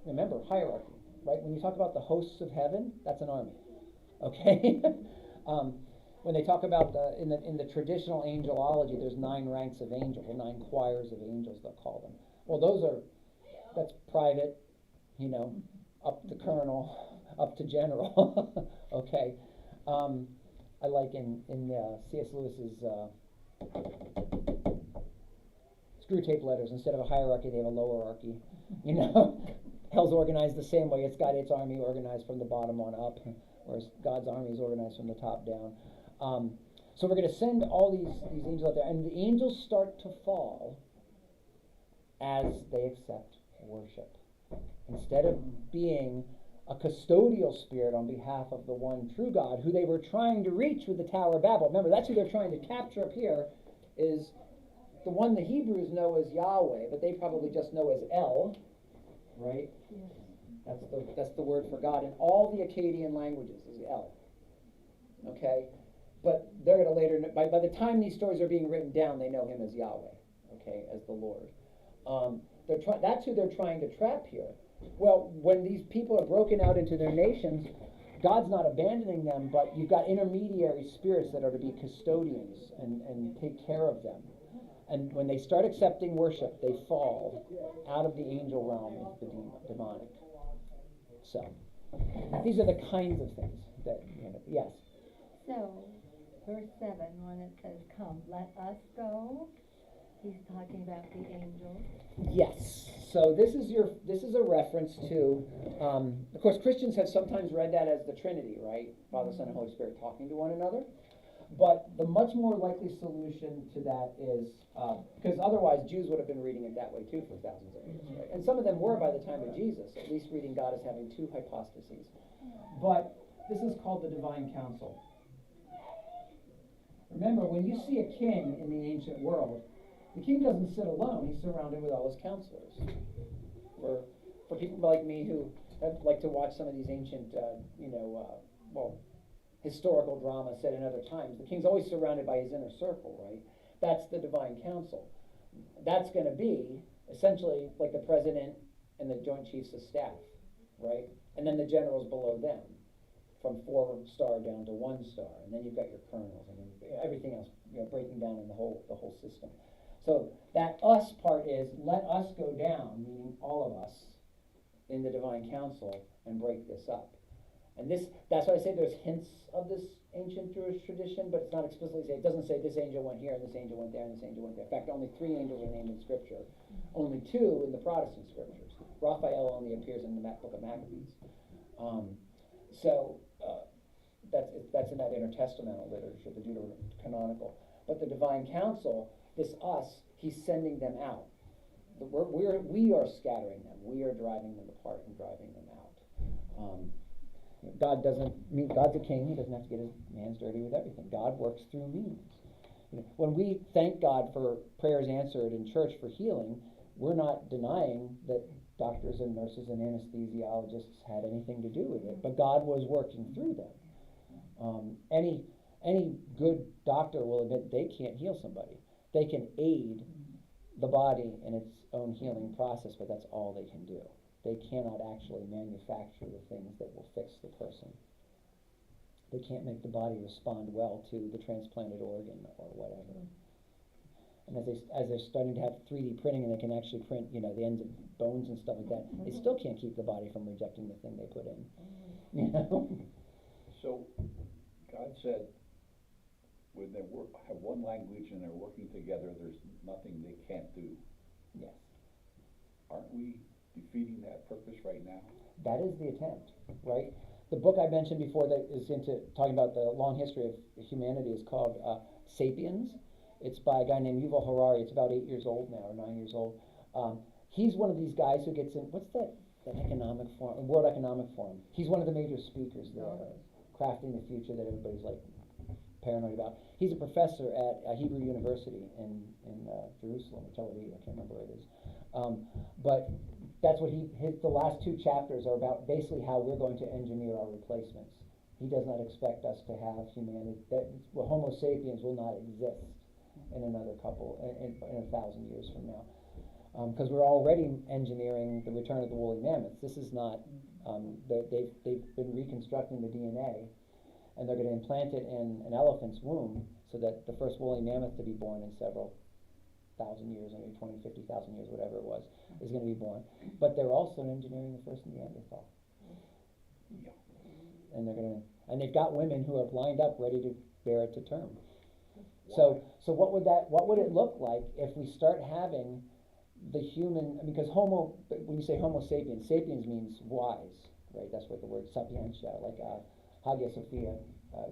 Remember, hierarchy, right? When you talk about the hosts of heaven, that's an army, okay? When they talk about in the traditional angelology, there's 9 ranks of angels, or 9 choirs of angels, they'll call them. Well, that's private, up to colonel, up to general, okay? I like in C.S. Lewis's Screw Tape Letters, instead of a hierarchy, they have a lowerarchy. Hell's organized the same way. It's got its army organized from the bottom on up, whereas God's army is organized from the top down. So we're going to send all these angels out there, and the angels start to fall as they accept worship. Instead of being a custodial spirit on behalf of the one true God, who they were trying to reach with the Tower of Babel. Remember, that's who they're trying to capture up here, is the one the Hebrews know as Yahweh, but they probably just know as El, right? Yes. That's the word for God in all the Akkadian languages is El. Okay? But they're going to later, by the time these stories are being written down, they know him as Yahweh, okay, as the Lord. That's who they're trying to trap here. Well, when these people are broken out into their nations, God's not abandoning them, but you've got intermediary spirits that are to be custodians and take care of them. And when they start accepting worship, they fall out of the angel realm into the demonic. So, these are the kinds of things that, yes. So, verse 7, when it says, "Come, let us go," he's talking about the angels. Yes. So this is a reference to, of course, Christians have sometimes read that as the Trinity, right? Father, Son, and Holy Spirit talking to one another. But the much more likely solution to that is, because otherwise Jews would have been reading it that way too for thousands of years, right? And some of them were by the time of Jesus, at least reading God as having 2 hypostases. But this is called the divine council. Remember, when you see a king in the ancient world, the king doesn't sit alone. He's surrounded with all his counselors. For people like me who like to watch some of these ancient, historical drama set in other times, the king's always surrounded by his inner circle, right? That's the divine council. That's going to be essentially like the president and the joint chiefs of staff, right? And then the generals below them, from 4-star down to 1-star, and then you've got your colonels and then everything else, breaking down in the whole system. So that us part is let us go down, meaning all of us, in the divine council and break this up. And that's why I say there's hints of this ancient Jewish tradition, but it's not explicitly say, it doesn't say this angel went here and this angel went there and this angel went there. In fact, only 3 angels are named in Scripture. Only 2 in the Protestant Scriptures. Raphael only appears in the book of Maccabees. That's in that intertestamental literature, the Deuterocanonical. But the divine council, this us, he's sending them out. We are scattering them. We are driving them apart and driving them out. God's a king. He doesn't have to get his hands dirty with everything. God works through means. When we thank God for prayers answered in church for healing, we're not denying that doctors and nurses and anesthesiologists had anything to do with it, but God was working through them. Any good doctor will admit they can't heal somebody. They can aid the body in its own healing process, but that's all they can do. They cannot actually manufacture the things that will fix the person. They can't make the body respond well to the transplanted organ or whatever. And as they're starting to have 3D printing and they can actually print, you know, the ends of bones and stuff like that, they still can't keep the body from rejecting the thing they put in. You know? So, God said, when they have one language and they're working together, there's nothing they can't do. Yes. Aren't we defeating that purpose right now? That is the attempt, right? The book I mentioned before that is into talking about the long history of humanity is called Sapiens. It's by a guy named Yuval Harari. It's about 8 years old now, or 9 years old. He's one of these guys who gets in, what's that economic forum, World Economic Forum. He's one of the major speakers there, crafting the future that everybody's like paranoid about. He's a professor at Hebrew University in Jerusalem, or Tel Aviv, I can't remember where it is. But that's what the last 2 chapters are about, basically how we're going to engineer our replacements. He does not expect us to have humanity, Homo sapiens will not exist in another in 1,000 years from now. Because we're already engineering the return of the woolly mammoths. This is not, they've been reconstructing the DNA, and they're going to implant it in an elephant's womb so that the first woolly mammoth to be born in several thousand years, maybe 20, 50,000 years, whatever it was, is going to be born. But they're also engineering the first Neanderthal. Yeah. And they've got women who are lined up ready to bear it to term. So what would it look like if we start having the human, because when you say Homo sapiens, sapiens means wise, right? That's what the word sapientia, like Hagia Sophia,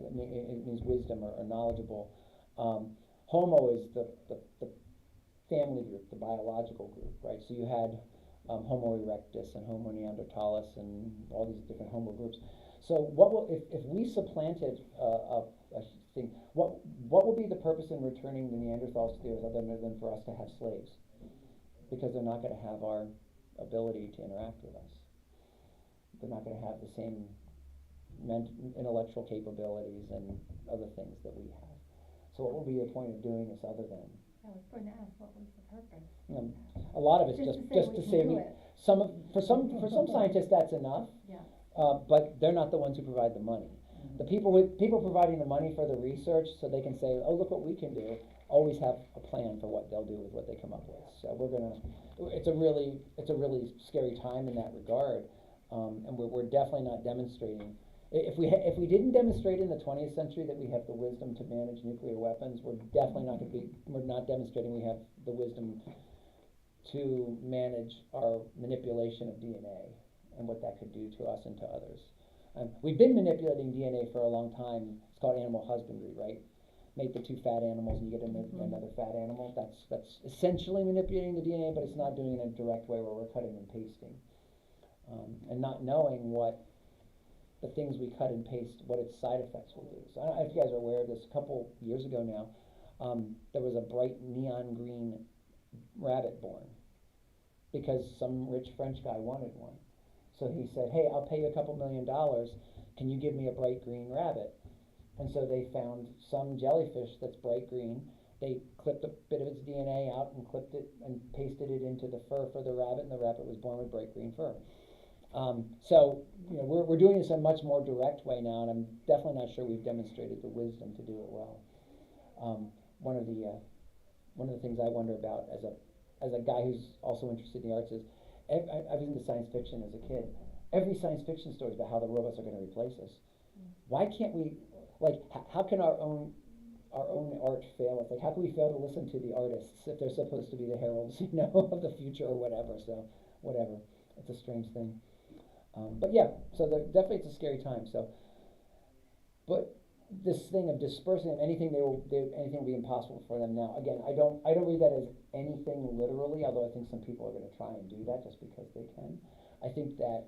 it means wisdom or knowledgeable. Homo is the family group, the biological group, right? So you had Homo erectus and Homo neanderthalis and all these different Homo groups. So if we supplanted a thing, what would be the purpose in returning the Neanderthals to the earth other than for us to have slaves? Because they're not going to have our ability to interact with us. They're not going to have the same intellectual capabilities and other things that we have. So what would be the point of doing this other than? I was going to ask, what was the purpose? A lot of it's just to say for some scientists that's enough. Yeah. But they're not the ones who provide the money. The people providing the money for the research, so they can say, oh, look what we can do, always have a plan for what they'll do with what they come up with. So it's a really scary time in that regard, and we're definitely not demonstrating. If we didn't demonstrate in the 20th century that we have the wisdom to manage nuclear weapons, we're not demonstrating we have the wisdom to manage our manipulation of DNA and what that could do to us and to others. We've been manipulating DNA for a long time. It's called animal husbandry, right? Make the 2 fat animals and you get another fat animal. That's essentially manipulating the DNA, but it's not doing it in a direct way where we're cutting and pasting. And not knowing what the things we cut and paste, what its side effects will do. So I don't know if you guys are aware of this. A couple years ago now, there was a bright neon green rabbit born because some rich French guy wanted one. So he said, hey, I'll pay you $2 million. Can you give me a bright green rabbit? And so they found some jellyfish that's bright green. They clipped a bit of its DNA out and clipped it and pasted it into the fur for the rabbit, and the rabbit was born with bright green fur. So we're doing this in a much more direct way now, and I'm definitely not sure we've demonstrated the wisdom to do it well. One of the things I wonder about as a guy who's also interested in the arts is I was into science fiction as a kid. Every science fiction story is about how the robots are going to replace us. Why can't we, how can our own art fail us? Like, how can we fail to listen to the artists if they're supposed to be the heralds, of the future or whatever? So, whatever. It's a strange thing. But yeah, so definitely it's a scary time. So, but this thing of dispersing them, anything will be impossible for them now. Again, I don't read that as anything literally, although I think some people are going to try and do that just because they can. I think that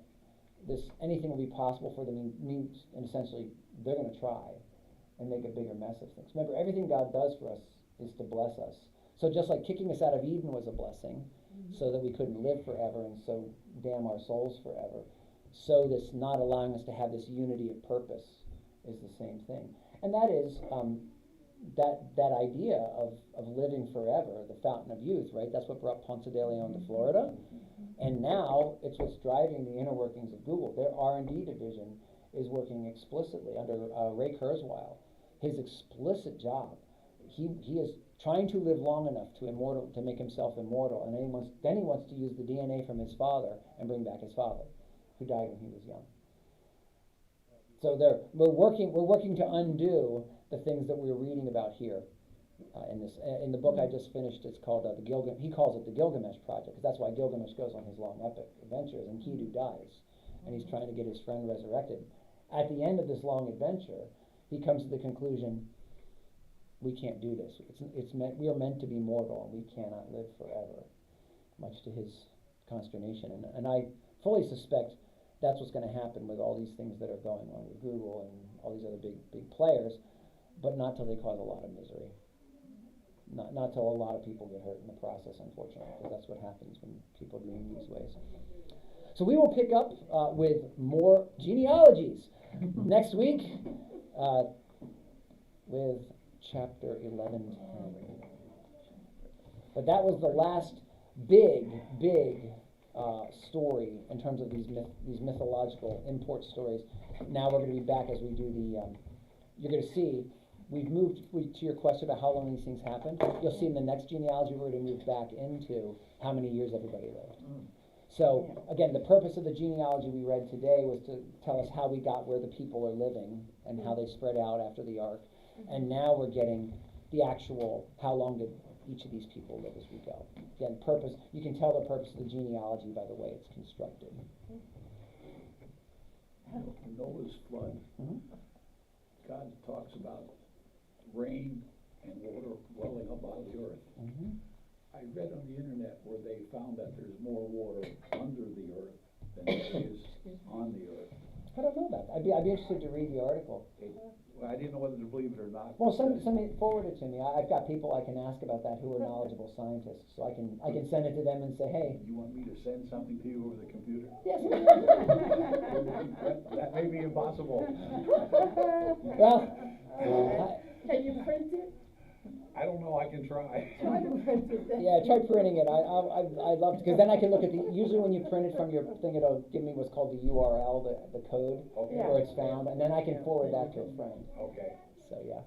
anything will be possible for them means, and essentially, they're going to try and make a bigger mess of things. Remember, everything God does for us is to bless us. So just like kicking us out of Eden was a blessing, so that we couldn't live forever and so damn our souls forever, so this not allowing us to have this unity of purpose is the same thing. And that is that idea of living forever, the fountain of youth, right? That's what brought Ponce de Leon to Florida. And now it's what's driving the inner workings of Google. Their R&D division is working explicitly under Ray Kurzweil. His explicit job, he is trying to live long enough to make himself immortal, and then he wants to use the DNA from his father and bring back his father, who died when he was young. So we're working to undo the things that we're reading about here in the book I just finished. It's called he calls it the Gilgamesh Project, because that's why Gilgamesh goes on his long epic adventures, and Enkidu dies, and he's trying to get his friend resurrected. At the end of this long adventure, he comes to the conclusion, we can't do this. We are meant to be mortal, and we cannot live forever, much to his consternation. And I fully suspect that's what's going to happen with all these things that are going on with Google and all these other big players, but not till they cause a lot of misery. Not till a lot of people get hurt in the process, unfortunately, because that's what happens when people dream these ways. So we will pick up with more genealogies next week with chapter 11:10. But that was the last big story in terms of these mythological import stories. Now we're going to be back as we do you're going to see, we've moved to your question about how long these things happened. You'll see in the next genealogy we're going to move back into how many years everybody lived. So, again, the purpose of the genealogy we read today was to tell us how we got where the people are living and how they spread out after the ark. And now we're getting the actual, how long did each of these people live as we go. Again, you can tell the purpose of the genealogy by the way it's constructed. Noah's flood. Mm-hmm. God talks about rain and water welling up out of the earth. Mm-hmm. I read on the internet where they found that there's more water under the earth than there is on the earth. I don't know that. I'd be interested to read the article. Well, I didn't know whether to believe it or not. Well, forward it to me. I've got people I can ask about that who are knowledgeable scientists, so I can send it to them and say, hey. You want me to send something to you over the computer? Yes. That may be impossible. Well, Can you print it? I don't know, I can try. Try to print it then. yeah, try printing it. I'd love to, because then I can look at usually when you print it from your thing, it'll give me what's called the URL, the code, Okay. where it's found, and then I can forward that to a friend. Okay. So, yeah.